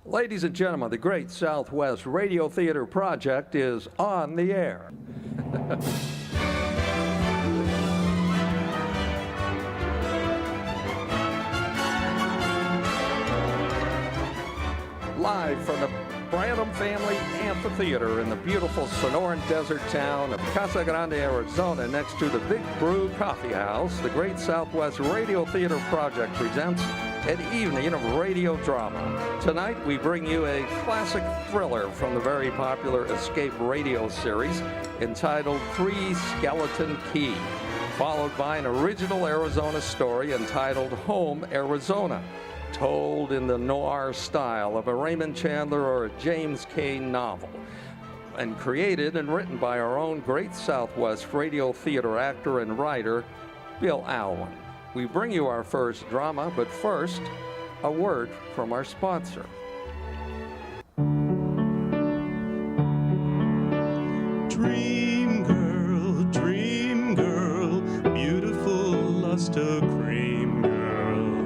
Ladies and gentlemen, the Great Southwest Radio Theater Project is on the air. Live from the Branham Amphitheater in the beautiful Sonoran desert town of Casa Grande, Arizona, next to the Big Brew Coffee House, the Great Southwest Radio Theater Project presents an evening of radio drama. Tonight, we bring you a classic thriller from the very popular Escape radio series entitled Three Skeleton Key, followed by an original Arizona story entitled Home, Arizona, told in the noir style of a Raymond Chandler or a James K. novel, and created and written by our own Great Southwest Radio Theater actor and writer, Bill Alwyn. We bring you our first drama, but first, a word from our sponsor. Dream girl, beautiful luster cream girl.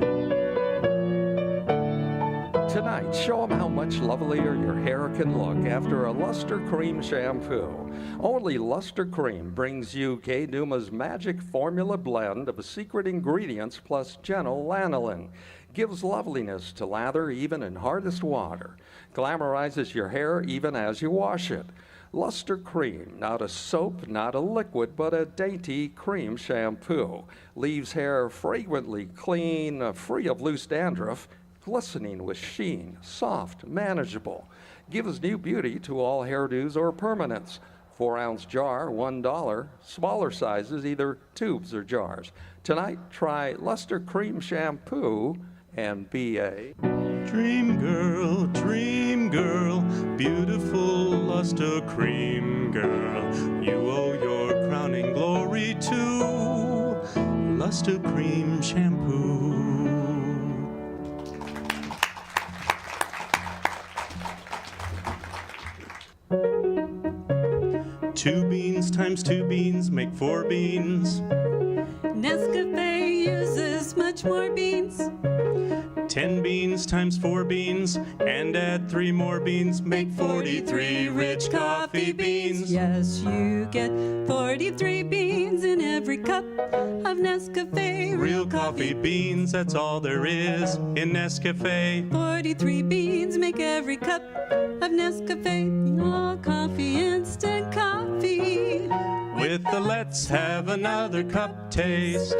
Tonight, show them how much lovelier your hair can look after a Luster Cream shampoo. Only Luster Cream brings you Kay Duma's magic formula blend of secret ingredients plus gentle lanolin. Gives loveliness to lather even in hardest water. Glamorizes your hair even as you wash it. Luster Cream, not a soap, not a liquid, but a dainty cream shampoo. Leaves hair fragrantly clean, free of loose dandruff, glistening with sheen, soft, manageable. Gives new beauty to all hairdos or permanents. 4-ounce jar, $1. Smaller sizes, either tubes or jars. Tonight, try Luster Cream Shampoo and be a Dream girl, beautiful luster cream girl. You owe your crowning glory to Luster Cream Shampoo. Two beans times two beans make 4 beans. Nescafe uses much more beans. 10 beans times 4 beans, and add 3 more beans, make 43 rich coffee beans. Yes, you get 43 beans in every cup of Nescafe. Real coffee beans, that's all there is in Nescafe. 43 beans make every cup of Nescafe. All coffee, instant coffee. With the let's have another cup taste.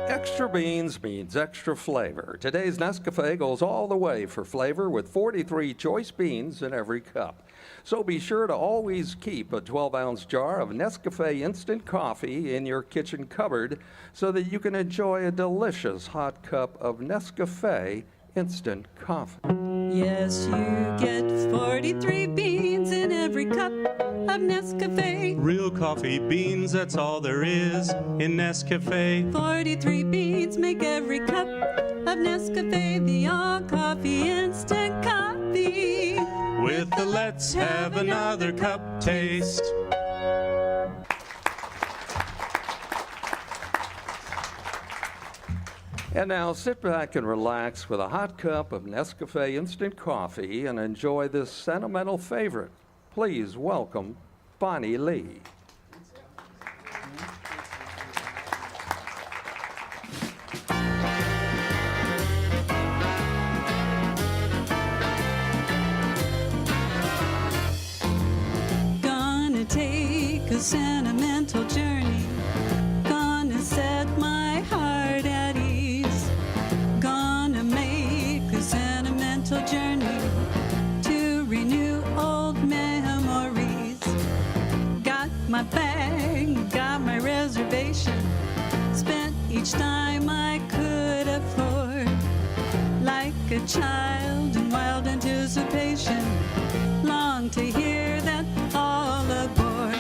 Extra beans means extra flavor. Today's Nescafe goes all the way for flavor with 43 choice beans in every cup. So be sure to always keep a 12-ounce jar of Nescafe instant coffee in your kitchen cupboard so that you can enjoy a delicious hot cup of Nescafe instant coffee. Yes, you get 43 beans in every cup of Nescafe. Real coffee beans, that's all there is in Nescafe. 43 beans make every cup of Nescafe the all coffee instant coffee. With the let's have another cup taste. And now sit back and relax with a hot cup of Nescafe instant coffee and enjoy this sentimental favorite. Please welcome Bonnie Lee. Gonna take a sentimental journey. Gonna set my heart at ease. Gonna make a sentimental journey to renew old memories. Got my bag, got my reservation. Spent each time I could afford. Like a child in wild anticipation. Long to hear that all aboard.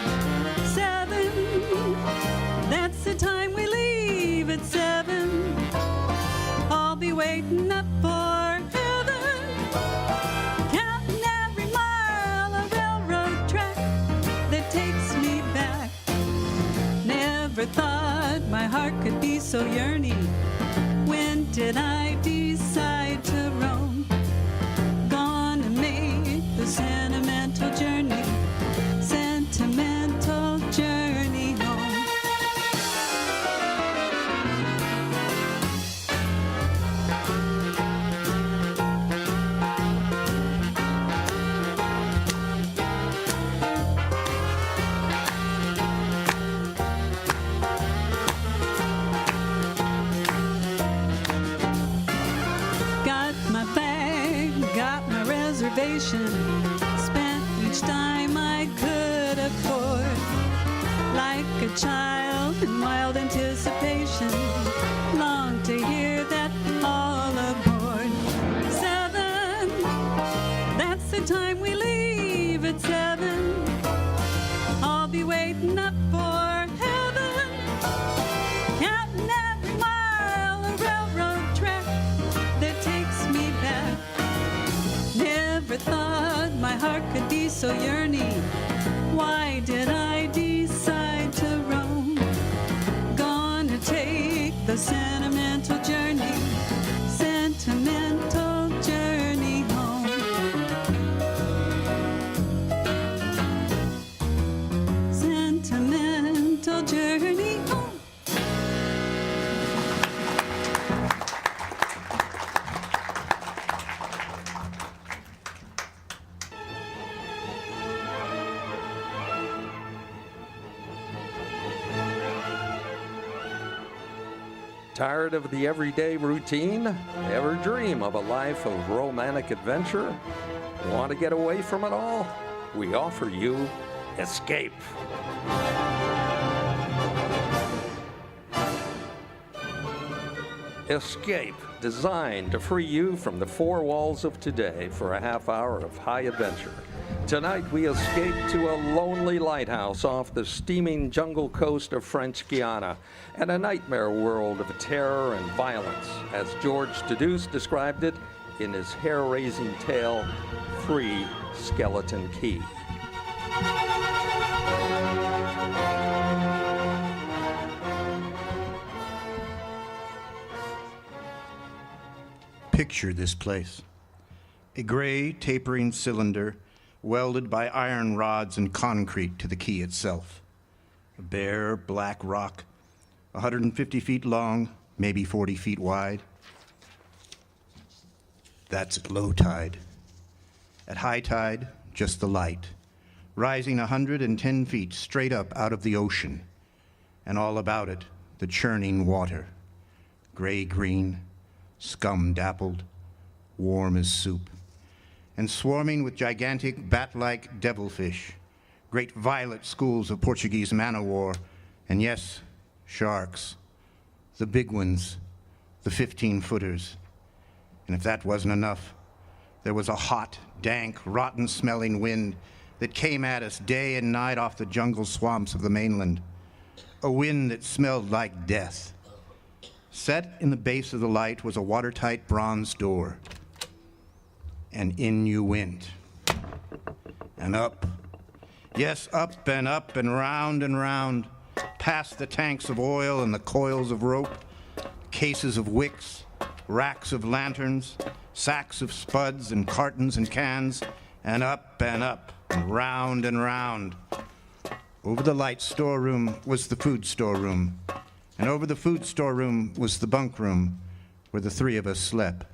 7, that's the time we leave at 7. I'll be waiting up for heaven. Counting every mile of railroad track that takes me back. Never thought my heart could be so yearning. When did I decide to roam? Gone starvation. Spent each dime I could afford. Like a child in wild anticipation, long to hear that all aboard. 7, that's the time we leave at 7. I'll be waiting up for heaven, counting every mile a railroad track that takes me back. Never thought my heart could be so yearning. Why did I decide to roam? Gonna take the sentimental journey home. Sentimental journey home. Tired of the everyday routine? Ever dream of a life of romantic adventure? Want to get away from it all? We offer you Escape. Escape, designed to free you from the four walls of today for a half hour of high adventure. Tonight we escape to a lonely lighthouse off the steaming jungle coast of French Guiana and a nightmare world of terror and violence, as George Touduze described it in his hair-raising tale, Free Skeleton Key. Picture this place. A gray, tapering cylinder welded by iron rods and concrete to the key itself. A bare, black rock, 150 feet long, maybe 40 feet wide. That's at low tide. At high tide, just the light, rising 110 feet straight up out of the ocean, and all about it, the churning water, gray-green, scum-dappled, warm as soup, and swarming with gigantic bat-like devilfish, great violet schools of Portuguese man-o'-war, and yes, sharks, the big ones, the 15-footers. And if that wasn't enough, there was a hot, dank, rotten-smelling wind that came at us day and night off the jungle swamps of the mainland, a wind that smelled like death. Set in the base of the light was a watertight bronze door. And in you went. And up. Yes, up and round, past the tanks of oil and the coils of rope, cases of wicks, racks of lanterns, sacks of spuds and cartons and cans, and up, and round. Over the light storeroom was the food storeroom, and over the food storeroom was the bunk room where the three of us slept.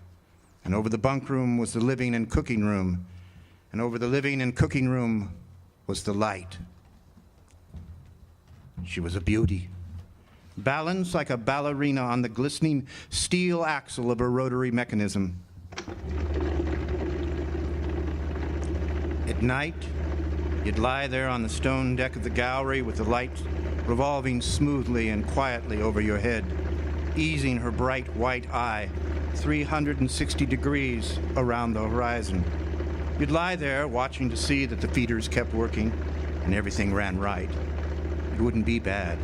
And over the bunk room was the living and cooking room, and over the living and cooking room was the light. She was a beauty, balanced like a ballerina on the glistening steel axle of her rotary mechanism. At night, you'd lie there on the stone deck of the gallery with the light revolving smoothly and quietly over your head, easing her bright white eye 360 degrees around the horizon. You'd lie there watching to see that the feeders kept working and everything ran right. It wouldn't be bad.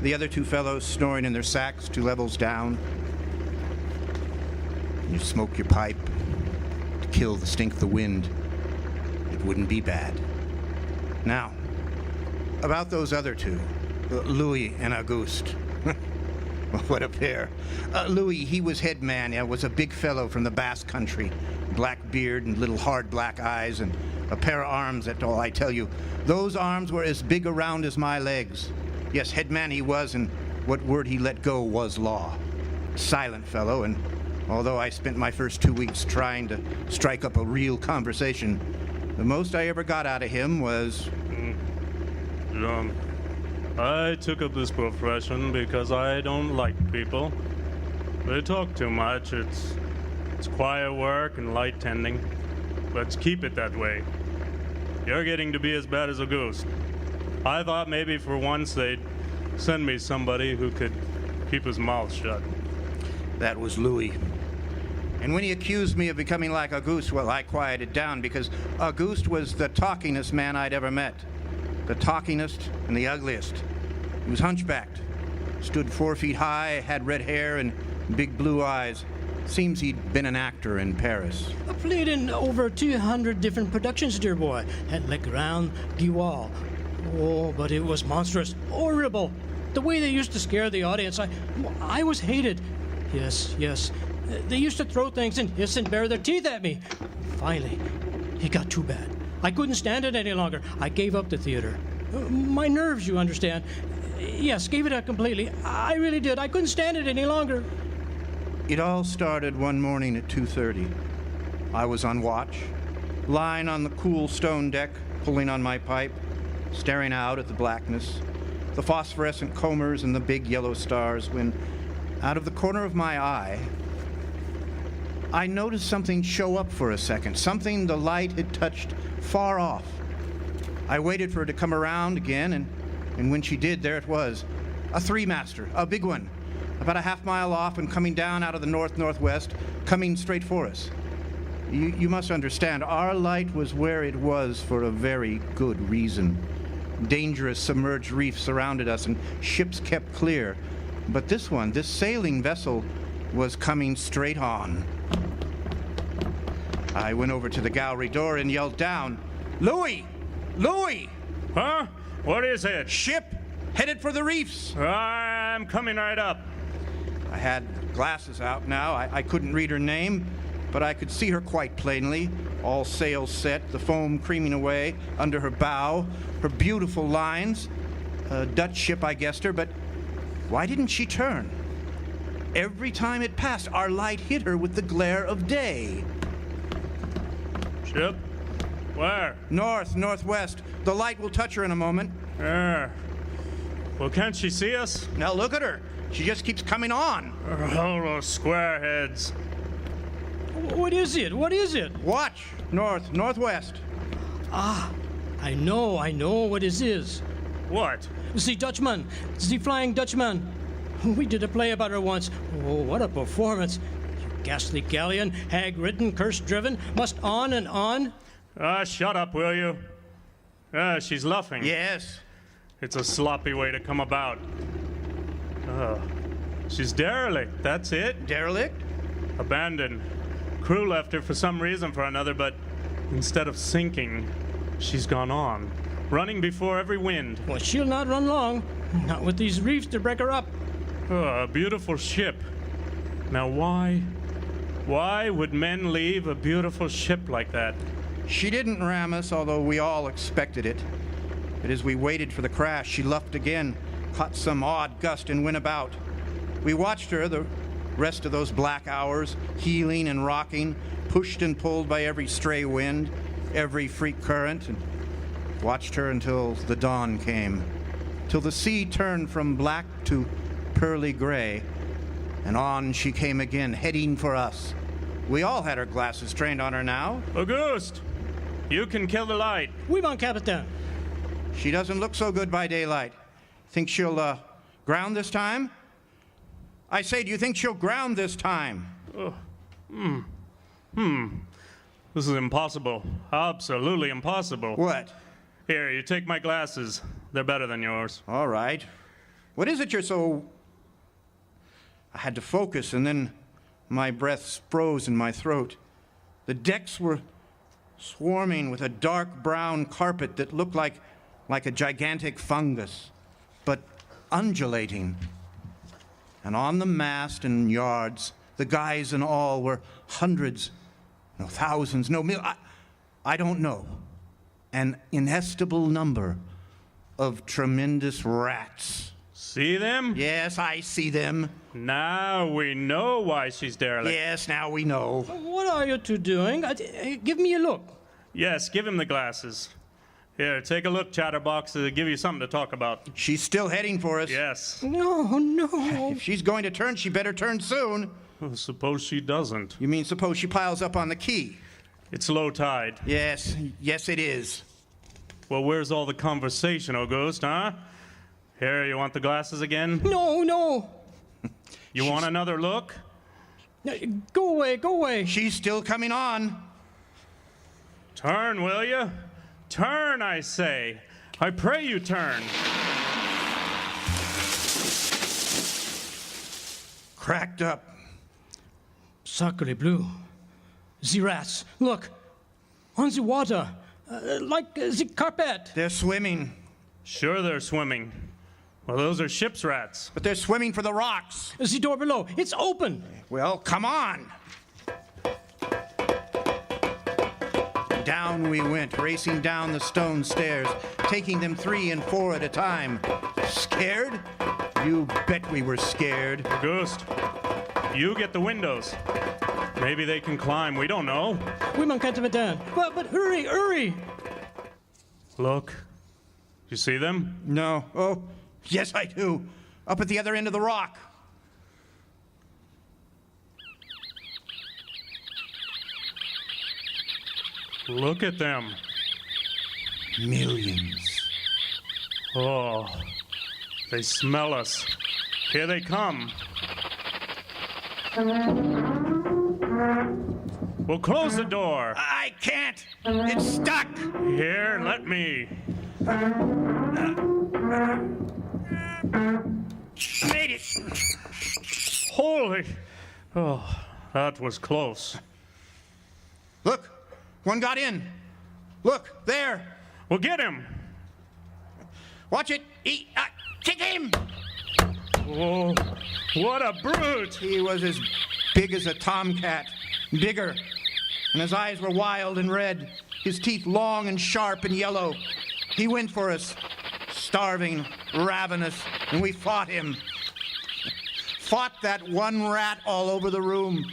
The other two fellows snoring in their sacks 2 levels down. You'd smoke your pipe to kill the stink of the wind. It wouldn't be bad. Now, about those other two, Louis and Auguste. What a pair. Louis, he was head man, was a big fellow from the Basque country. Black beard and little hard black eyes and a pair of arms, that's all I tell you. Those arms were as big around as my legs. Yes, head man he was, and what word he let go was law. Silent fellow, and although I spent my first 2 weeks trying to strike up a real conversation, the most I ever got out of him was... I took up this profession because I don't like people. They talk too much. It's quiet work and light tending. Let's keep it that way. You're getting to be as bad as a ghost. I thought maybe for once they'd send me somebody who could keep his mouth shut. That was Louis. And when he accused me of becoming like Auguste, well, I quieted down because Auguste was the talkingest man I'd ever met. The talkingest and the ugliest. He was hunchbacked, stood 4 feet high, had red hair and big blue eyes. Seems he'd been an actor in Paris. I played in over 200 different productions, dear boy. At Le Grand Guignol. Oh, but it was monstrous, horrible. The way they used to scare the audience, I was hated. Yes. They used to throw things and hiss and bare their teeth at me. Finally, it got too bad. I couldn't stand it any longer. I gave up the theater. My nerves, you understand. Yes, gave it up completely. I really did. I couldn't stand it any longer. It all started one morning at 2:30. I was on watch, lying on the cool stone deck, pulling on my pipe, staring out at the blackness, the phosphorescent combers and the big yellow stars, when, out of the corner of my eye, I noticed something show up for a second, something the light had touched far off. I waited for her to come around again, and when she did, there it was, a three-master, a big one, about a half-mile off and coming down out of the north-northwest, coming straight for us. You must understand, our light was where it was for a very good reason. Dangerous submerged reefs surrounded us, and ships kept clear. But this one, this sailing vessel, was coming straight on. I went over to the gallery door and yelled down, "Louis! Louis! Huh? What is it? Ship headed for the reefs!" I'm coming right up. I had glasses out now. I couldn't read her name, but I could see her quite plainly. All sails set, the foam creaming away under her bow, her beautiful lines. A Dutch ship, I guessed her, but why didn't she turn? Every time it passed, our light hit her with the glare of day. Ship? Where? North, northwest. The light will touch her in a moment. There. Well, can't she see us? Now look at her. She just keeps coming on. Oh, those squareheads. What is it? What is it? Watch. North, northwest. I know what this is. What? The Dutchman. The Flying Dutchman. We did a play about her once. Oh, what a performance. You ghastly galleon, hag-ridden, curse-driven, must on and on. Shut up, will you? She's luffing. Yes. It's a sloppy way to come about. She's derelict, that's it. Derelict? Abandoned. Crew left her for some reason for another, but instead of sinking, she's gone on, running before every wind. Well, she'll not run long. Not with these reefs to break her up. A beautiful ship. Now why would men leave a beautiful ship like that? She didn't ram us, although we all expected it. But as we waited for the crash, she luffed again, caught some odd gust and went about. We watched her the rest of those black hours, heeling and rocking, pushed and pulled by every stray wind, every freak current, and watched her until the dawn came, till the sea turned from black to pearly gray, and on she came again, heading for us. We all had our glasses trained on her now. Auguste, you can kill the light. Oui, mon capitaine. She doesn't look so good by daylight. Think she'll ground this time? I say, do you think she'll ground this time? This is impossible. Absolutely impossible. What? Here, you take my glasses. They're better than yours. All right. What is it you're so... I had to focus, and then my breath froze in my throat. The decks were swarming with a dark brown carpet that looked like a gigantic fungus, but undulating. And on the mast and yards, the guys and all were hundreds, no thousands, no I don't know, an inestimable number of tremendous rats. See them? Yes, I see them. Now we know why she's derelict. Yes, now we know. What are you two doing? Give me a look. Yes, give him the glasses. Here, take a look, Chatterbox, to give you something to talk about. She's still heading for us. Yes. No. If she's going to turn, she better turn soon. Suppose she doesn't. You mean suppose she piles up on the quay? It's low tide. Yes, it is. Well, where's all the conversation, Auguste, huh? Here, you want the glasses again? No. You want another look? Go away. She's still coming on. Turn, will you? Turn, I say. I pray you turn. Cracked up. Sacre bleu. The rats, look. On the water. Like the carpet. They're swimming. Sure they're swimming. Well, those are ship's rats. But they're swimming for the rocks. The door below. It's open. Well, come on. Down we went, racing down the stone stairs, taking them 3 and 4 at a time. Scared? You bet we were scared. Auguste, you get the windows. Maybe they can climb. We don't know. We manquent of it down. But hurry. Look. You see them? No. Oh, yes, I do. Up at the other end of the rock. Look at them. Millions. Oh, they smell us. Here they come. We'll close the door. I can't. It's stuck. Here, let me. Made it. Holy. Oh, that was close. Look, one got in. Look, there. Well, get him. Watch it. Kick him. Oh, what a brute. He was as big as a tomcat, bigger. And his eyes were wild and red, his teeth long and sharp and yellow. He went for us, starving, ravenous, and we fought him. Fought that one rat all over the room.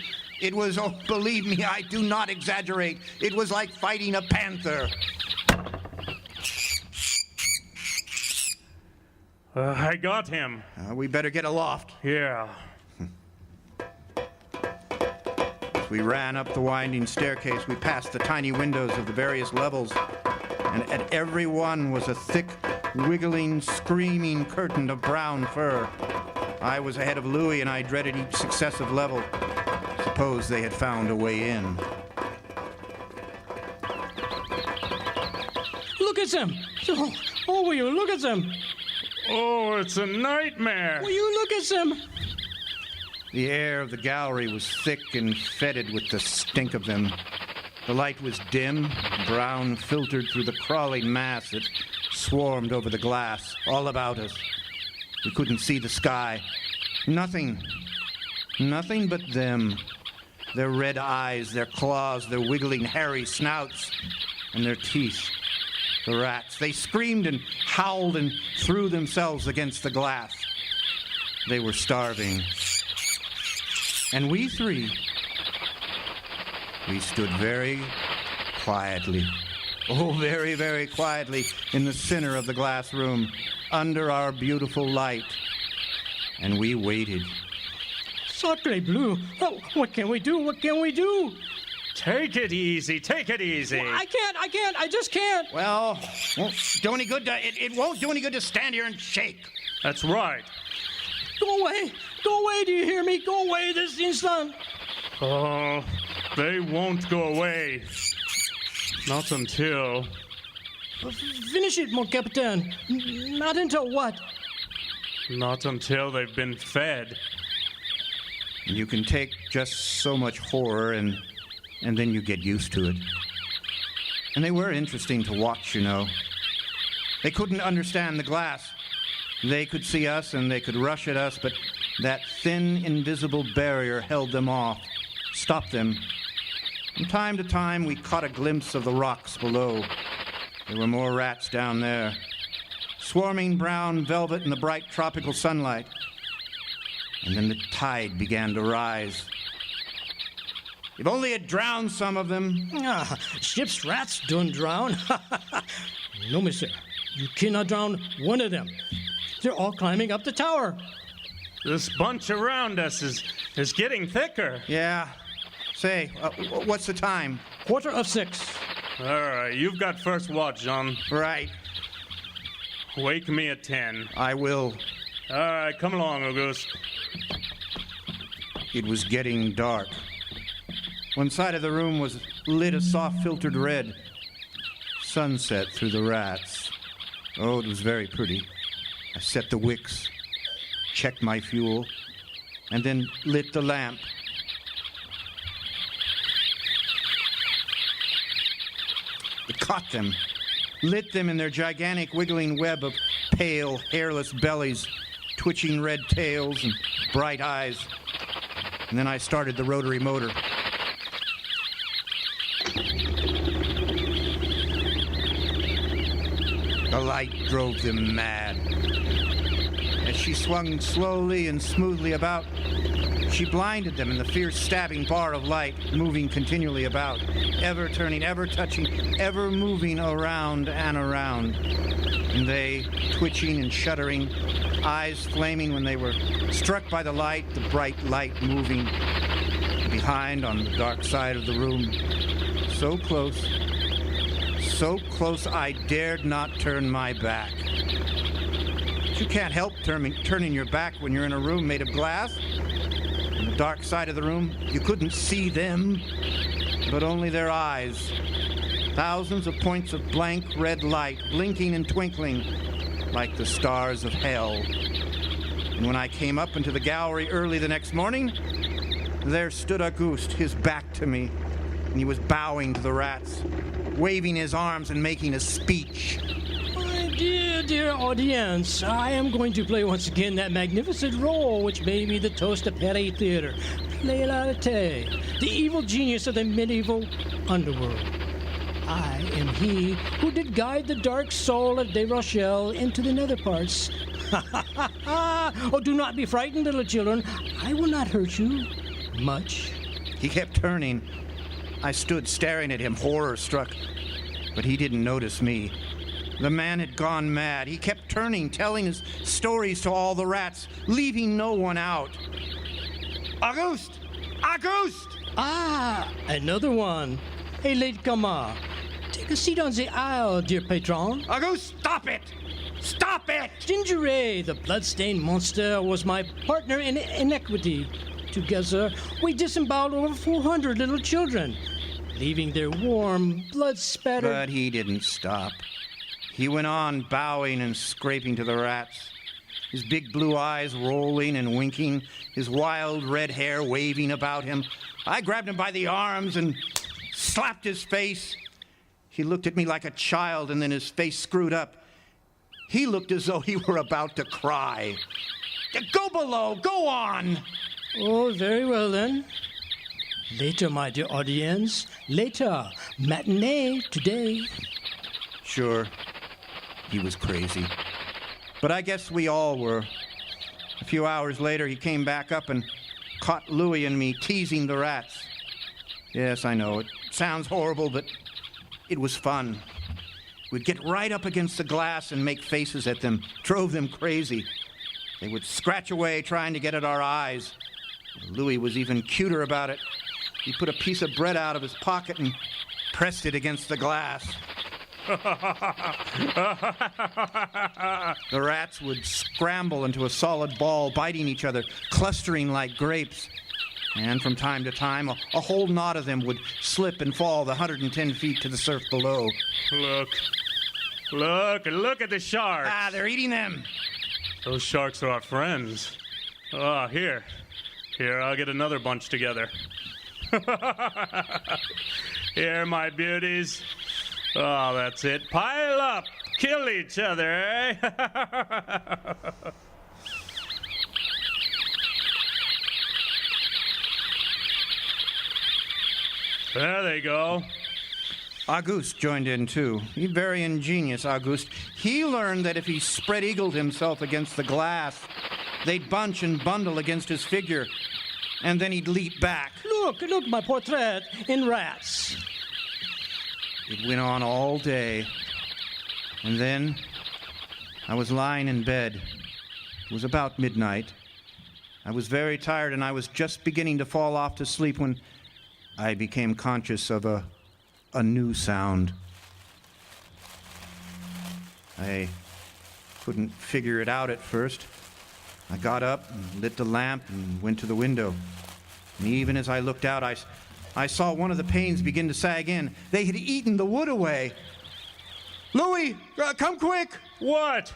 It was, oh, believe me, I do not exaggerate. It was like fighting a panther. I got him. We better get aloft. Yeah. As we ran up the winding staircase, we passed the tiny windows of the various levels, and at every one was a thick, wiggling, screaming curtain of brown fur. I was ahead of Louis, and I dreaded each successive level. Suppose they had found a way in. Look at them. Oh, will you look at them? Oh, it's a nightmare. Will you look at them? The air of the gallery was thick and fetid with the stink of them. The light was dim, brown filtered through the crawling mass that swarmed over the glass, all about us. We couldn't see the sky. Nothing but them. Their red eyes, their claws, their wiggling hairy snouts, and their teeth. The rats. They screamed and howled and threw themselves against the glass. They were starving. And we three, we stood very quietly, oh, very, very quietly in the center of the glass room, under our beautiful light. And we waited. Sacre bleu. Oh, what can we do? Take it easy. I can't. I just can't. Well, won't do any good it won't do any good to stand here and shake. That's right. Go away, do you hear me? Go away this instant. Oh, they won't go away. Not until... Finish it, mon capitaine. Not until what? Not until they've been fed. You can take just so much horror and then you get used to it. And they were interesting to watch, you know. They couldn't understand the glass. They could see us and they could rush at us, but that thin, invisible barrier held them off, stopped them. From time to time, we caught a glimpse of the rocks below. There were more rats down there, swarming brown velvet in the bright tropical sunlight. And then the tide began to rise. If only it drowned some of them. Ship's rats don't drown. No, monsieur. You cannot drown one of them. They're all climbing up the tower. This bunch around us is getting thicker. Yeah. Say, what's the time? 6:15. All right, you've got first watch, Jean. Right. Wake me at 10. I will. All right, come along, Auguste. It was getting dark. One side of the room was lit a soft filtered red. Sunset through the rats. Oh, it was very pretty. I set the wicks, checked my fuel, and then lit the lamp. It caught them, lit them in their gigantic wiggling web of pale, hairless bellies, twitching red tails and bright eyes. And then I started the rotary motor. The light drove them mad. As she swung slowly and smoothly about, she blinded them in the fierce stabbing bar of light, moving continually about, ever turning, ever touching, ever moving around and around. And they, twitching and shuddering, eyes flaming when they were struck by the light, the bright light moving behind on the dark side of the room. So close I dared not turn my back. But you can't help turning your back when you're in a room made of glass. On the dark side of the room, you couldn't see them, but only their eyes. Thousands of points of blank red light, blinking and twinkling like the stars of hell. And when I came up into the gallery early the next morning, there stood Auguste, his back to me, and he was bowing to the rats, waving his arms and making a speech. My dear audience, I am going to play once again that magnificent role which made me the toast of Paris Theater. Play Larete, the evil genius of the medieval underworld. I am he who did guide the dark soul of De Rochelle into the nether parts. Oh, do not be frightened, little children. I will not hurt you much. He kept turning. I stood staring at him, horror-struck, but he didn't notice me. The man had gone mad. He kept turning, telling his stories to all the rats, leaving no one out. Auguste! Auguste! Ah, another one. Hey, late comer. Take a seat on the aisle, dear patron. Auguste, stop it! Stop it! Gingeray, the blood-stained monster, was my partner in iniquity. Together, we disemboweled over 400 little children, leaving their warm, blood-spattered... But he didn't stop. He went on bowing and scraping to the rats, his big blue eyes rolling and winking, his wild red hair waving about him. I grabbed him by the arms and slapped his face. He looked at me like a child, and then his face screwed up. He looked as though he were about to cry. Go below! Go on! Oh, very well, then. Later, my dear audience. Later. Matinee today. Sure, he was crazy. But I guess we all were. A few hours later, he came back up and caught Louis and me teasing the rats. Yes, I know, it sounds horrible, but it was fun. We'd get right up against the glass and make faces at them, drove them crazy. They would scratch away trying to get at our eyes. Louis was even cuter about it. He put a piece of bread out of his pocket and pressed it against the glass. The rats would scramble into a solid ball, biting each other, clustering like grapes. And from time to time, a whole knot of them would slip and fall the 110 feet to the surf below. Look at the sharks. Ah, they're eating them. Those sharks are our friends. Ah, here, I'll get another bunch together. Here, my beauties. Oh, that's it. Pile up. Kill each other, eh? There they go. Auguste joined in, too. He's very ingenious, Auguste. He learned that if he spread-eagled himself against the glass, they'd bunch and bundle against his figure, and then he'd leap back. Look, my portrait in rats. It went on all day. And then I was lying in bed. It was about midnight. I was very tired, and I was just beginning to fall off to sleep when I became conscious of a a new sound. I couldn't figure it out at first. I got up and lit the lamp and went to the window. And even as I looked out, I saw one of the panes begin to sag in. They had eaten the wood away. Louis, come quick! What?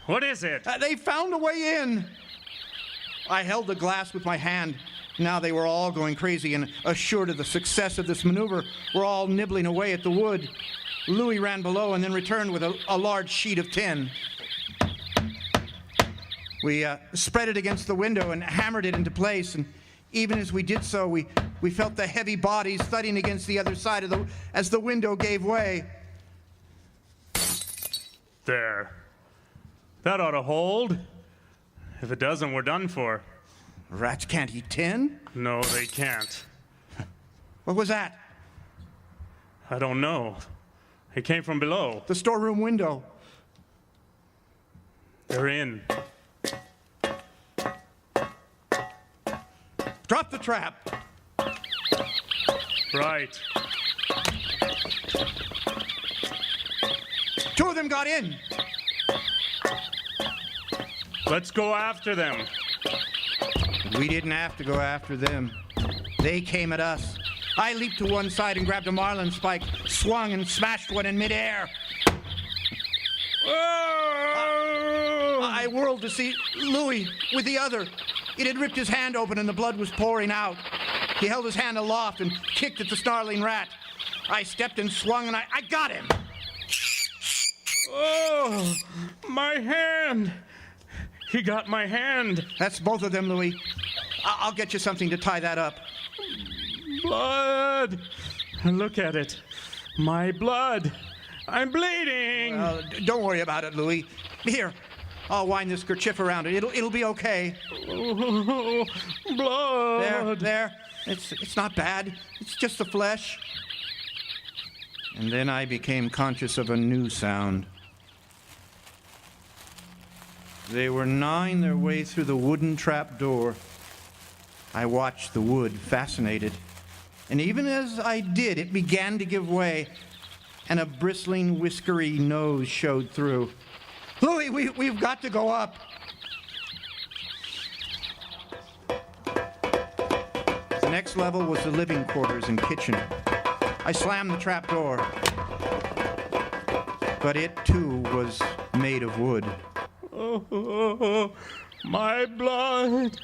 What is it? They found a way in. I held the glass with my hand. Now they were all going crazy, and assured of the success of this maneuver, were all nibbling away at the wood. Louis ran below and then returned with a large sheet of tin. We spread it against the window and hammered it into place, and even as we did so, we felt the heavy bodies thudding against the other side as the window gave way. There. That ought to hold. If it doesn't, we're done for. Rats can't eat tin? No, they can't. What was that? I don't know. It came from below. The storeroom window. They're in. Drop the trap. Right. Two of them got in. Let's go after them. We didn't have to go after them. They came at us. I leaped to one side and grabbed a marlin spike, swung and smashed one in midair. I whirled to see Louis with the other. It had ripped his hand open and the blood was pouring out. He held his hand aloft and kicked at the snarling rat. I stepped and swung and I got him. Oh, my hand. He got my hand. That's both of them, Louis. I'll get you something to tie that up. Blood. Look at it. My blood. I'm bleeding. Don't worry about it, Louis. Here, I'll wind this kerchief around it. It'll be okay. Oh, blood. There. It's not bad. It's just the flesh. And then I became conscious of a new sound. They were gnawing their way through the wooden trap door. I watched the wood, fascinated. And even as I did, it began to give way, and a bristling, whiskery nose showed through. Louis, we've got to go up. The next level was the living quarters and kitchen. I slammed the trap door, but it too was made of wood. Oh, my blood.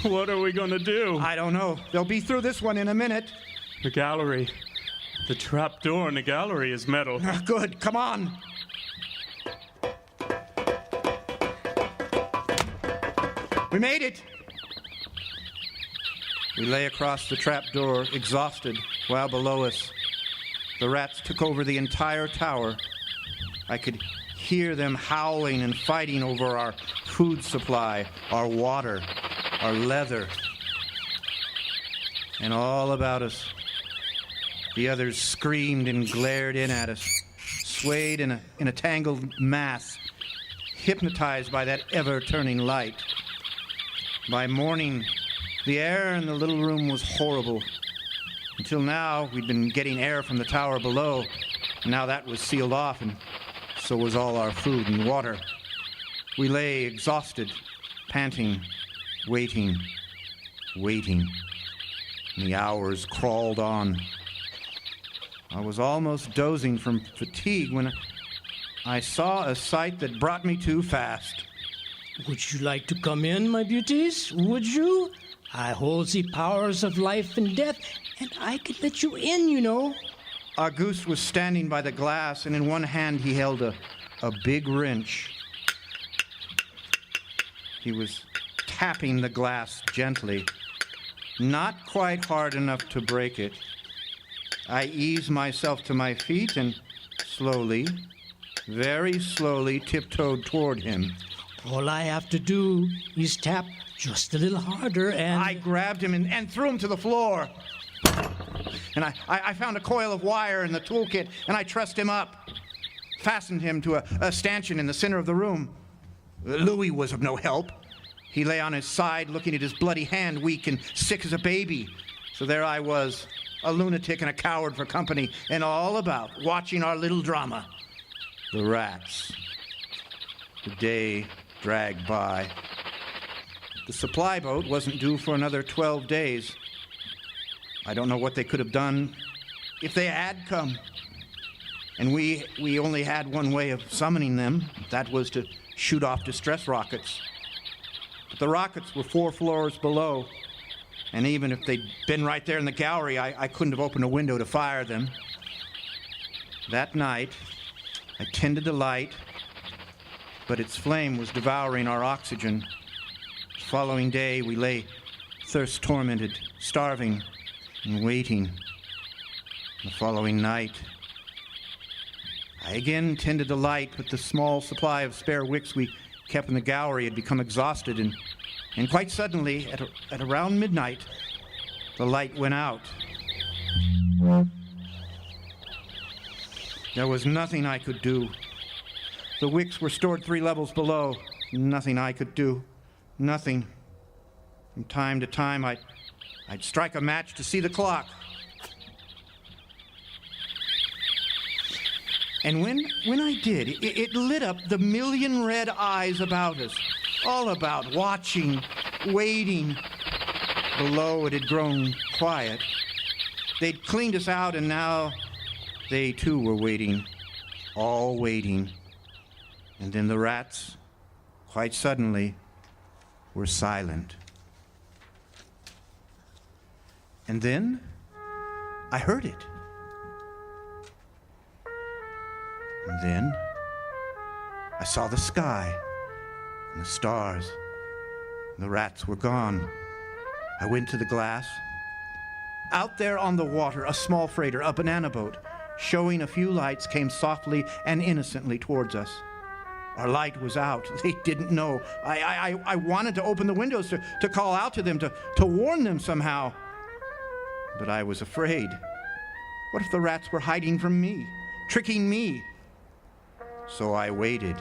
What are we going to do? I don't know. They'll be through this one in a minute. The gallery. The trap door in the gallery is metal. Good. Come on. We made it. We lay across the trap door, exhausted, while below us, the rats took over the entire tower. I could hear them howling and fighting over our food supply, our water, our leather. And all about us, the others screamed and glared in at us, swayed in a tangled mass, hypnotized by that ever-turning light. By morning, the air in the little room was horrible. Until now, we'd been getting air from the tower below. Now that was sealed off, and so was all our food and water. We lay exhausted, panting, waiting. And the hours crawled on. I was almost dozing from fatigue when I saw a sight that brought me to fast. Would you like to come in, my beauties? Would you? I hold the powers of life and death, and I could let you in, you know. Auguste was standing by the glass, and in one hand he held a big wrench. He was tapping the glass gently, not quite hard enough to break it. I eased myself to my feet and slowly, very slowly, tiptoed toward him. All I have to do is tap just a little harder and... I grabbed him and threw him to the floor. And I found a coil of wire in the toolkit, and I trussed him up, fastened him to a stanchion in the center of the room. Louis was of no help. He lay on his side, looking at his bloody hand, weak and sick as a baby. So there I was, a lunatic and a coward for company, and all about watching our little drama. The rats. The day dragged by. The supply boat wasn't due for another 12 days. I don't know what they could have done if they had come. And we only had one way of summoning them. That was to shoot off distress rockets. But the rockets were 4 floors below. And even if they'd been right there in the gallery, I couldn't have opened a window to fire them. That night, I tended the light, but its flame was devouring our oxygen. The following day, we lay thirst-tormented, starving, and waiting. The following night, I again tended the light, but the small supply of spare wicks we kept in the gallery had become exhausted, and quite suddenly, at around midnight, the light went out. There was nothing I could do. The wicks were stored 3 levels below. Nothing I could do. Nothing. From time to time, I'd strike a match to see the clock. And when I did, it lit up the million red eyes about us, all about, watching, waiting. Below, it had grown quiet. They'd cleaned us out, and now they too were waiting, all waiting. And then the rats, quite suddenly, were silent. And then I heard it. And then I saw the sky and the stars. And the rats were gone. I went to the glass. Out there on the water, a small freighter, a banana boat, showing a few lights, came softly and innocently towards us. Our light was out. They didn't know. I wanted to open the windows to call out to them, to warn them somehow. But I was afraid. What if the rats were hiding from me, tricking me? So I waited.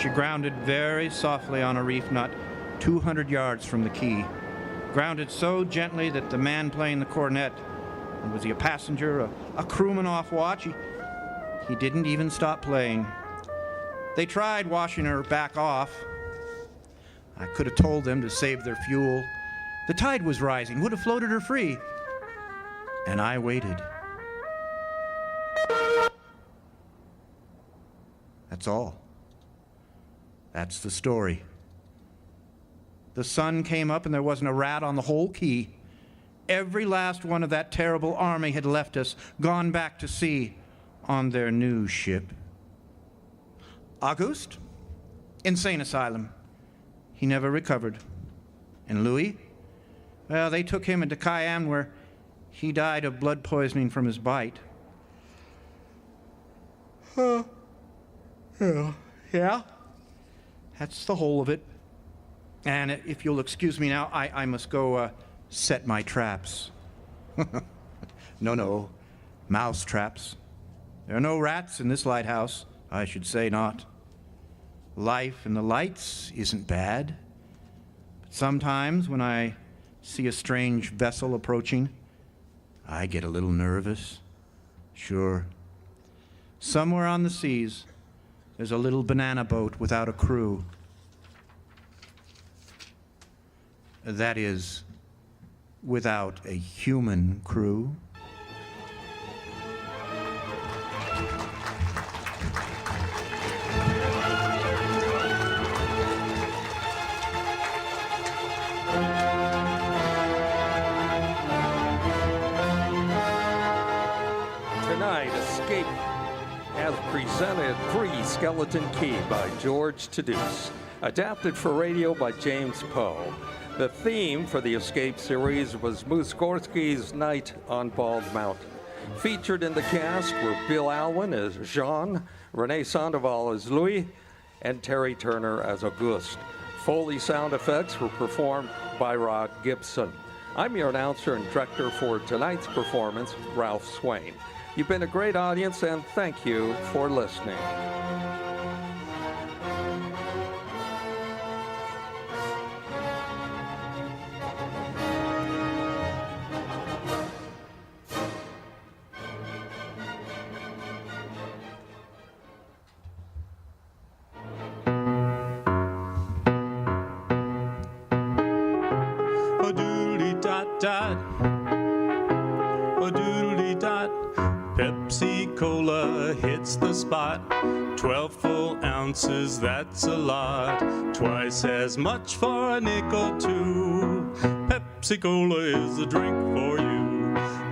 She grounded very softly on a reef not 200 yards from the quay. Grounded so gently that the man playing the cornet, and was he a passenger, a crewman off watch, he didn't even stop playing. They tried washing her back off. I could have told them to save their fuel. The tide was rising, would have floated her free. And I waited. That's all. That's the story. The sun came up and there wasn't a rat on the whole quay. Every last one of that terrible army had left us, gone back to sea on their new ship. Auguste? Insane asylum. He never recovered. And Louis? Well, they took him into Cayenne where he died of blood poisoning from his bite. Yeah? That's the whole of it. And if you'll excuse me now, I must go set my traps. No, mouse traps. There are no rats in this lighthouse. I should say not. Life in the lights isn't bad. But sometimes when I see a strange vessel approaching, I get a little nervous. Sure. Somewhere on the seas, there's a little banana boat without a crew. That is, without a human crew. Tonight, Escape has presented Free Skeleton Key by George Touduze, adapted for radio by James Poe. The theme for the Escape series was Mussorgsky's Night on Bald Mountain. Featured in the cast were Bill Alwyn as Jean, Renee Sandoval as Louis, and Terry Turner as Auguste. Foley sound effects were performed by Rod Gibson. I'm your announcer and director for tonight's performance, Ralph Swain. You've been a great audience, and thank you for listening. A-doodly-dot-dot, a-doodly-dot. Pepsi Cola hits the spot. 12 full ounces, that's a lot. Twice as much for a nickel too. Pepsi Cola is the drink for you.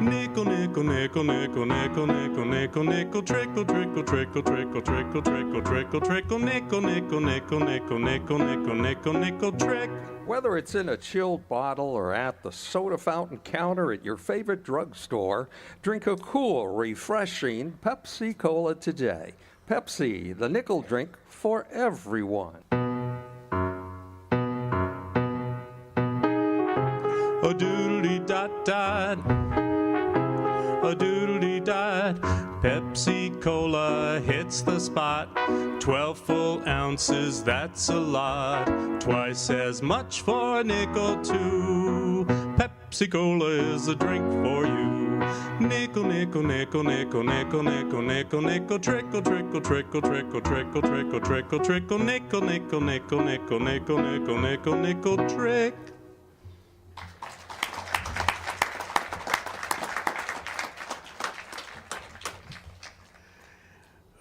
Nickel, nickel, nickel, nickel, nickel, nickel, nickel, nickel, trickle, trickle, trickle, trickle, trickle, trickle, trickle, trickle, nickel, nickel, nickel, nickel, nickel, nickel, nickel, nickel, trick. Whether it's in a chilled bottle or at the soda fountain counter at your favorite drugstore, drink a cool, refreshing Pepsi Cola today. Pepsi, the nickel drink for everyone. A doodly-dot-dot, a doodly-dot. Pepsi Cola hits the spot. 12 full ounces, that's a lot. Twice as much for a nickel too. Pepsi Cola is a drink for you. Nickel, nickel, nickel, nickel, nickel, nickel, nickel, nickel, trickle, trickle, trickle, trickle, trickle, trickle, trickle, trickle, nickel, nickel, nickel, nickel, nickel, nickel, nickel, nickel, trick.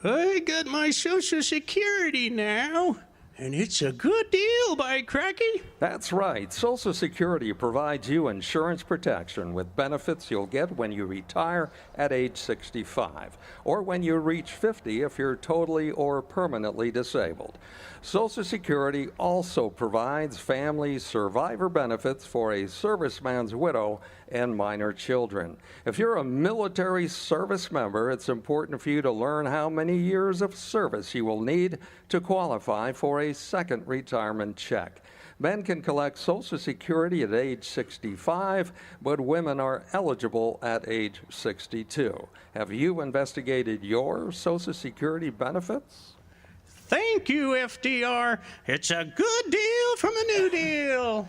I got my Social Security now, and it's a good deal, by cracky. That's right. Social Security provides you insurance protection with benefits you'll get when you retire at age 65, or when you reach 50 if you're totally or permanently disabled. Social Security also provides family survivor benefits for a serviceman's widow and minor children. If you're a military service member, it's important for you to learn how many years of service you will need to qualify for a second retirement check. Men can collect Social Security at age 65, but women are eligible at age 62. Have you investigated your Social Security benefits? Thank you, FDR. It's a good deal from a new deal.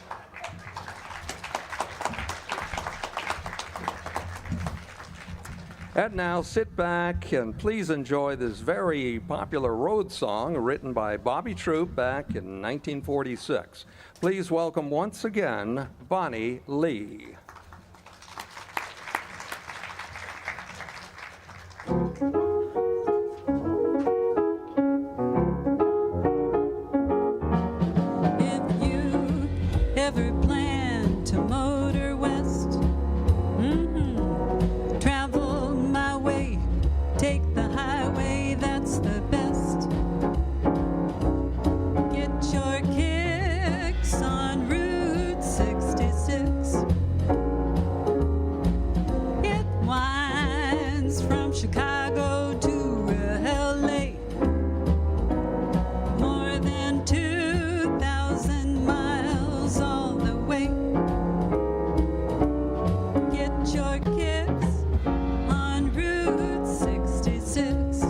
And now sit back and please enjoy this very popular road song written by Bobby Troup back in 1946. Please welcome once again Bonnie Lee. If you ever plan to motor west, travel my way, take the highway, that's the best. Get your kicks on Route 66. It winds from Chicago to LA. More than 2,000 miles all the way. Get your kicks on Route 66.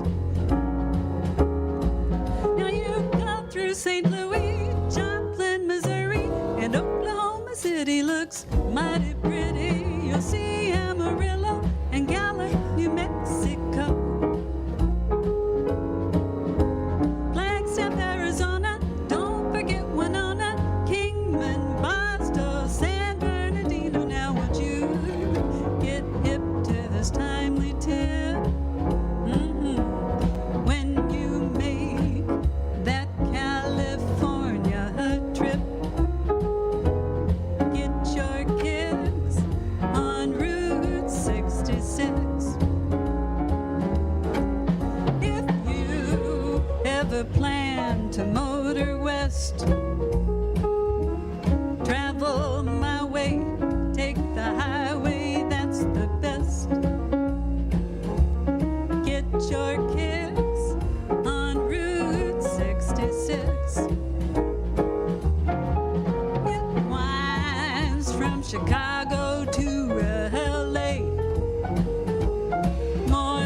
Now you come through St. Louis, Joplin, Missouri, and Oklahoma City looks mighty pretty. You'll see Amarillo and Gallup, New Mexico. Flagstaff, Arizona, don't forget Winona, Kingman, Barstow, San Bernardino. Now would you get hip to this timely tip? When you make that California trip, get your kicks on Route 66. If you ever plan to motor west, travel my way, take the highway, that's the best. Get your kicks on Route 66. It winds from Chicago to LA. More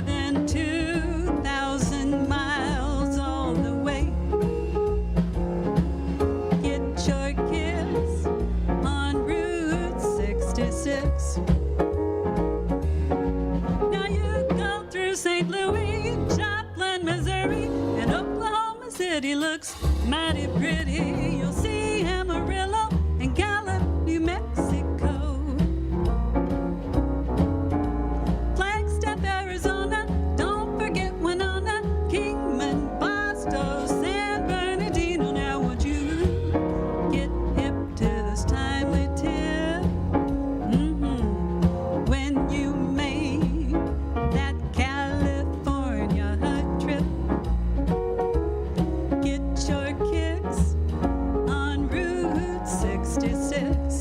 city looks mighty pretty. You'll see Amarillo and Gallup, New Mexico. Flagstaff, Arizona, don't forget Winona, Kingman, Boston, San Bernardino. Now won't you get hip to this timely tip? When you make that California trip, get your kicks on Route 66.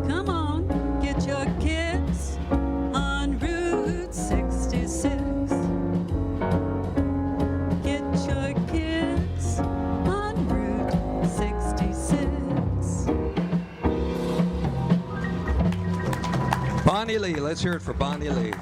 Come on, get your kicks on Route 66. Get your kicks on Route 66. Bonnie Lee, let's hear it for Bonnie Lee.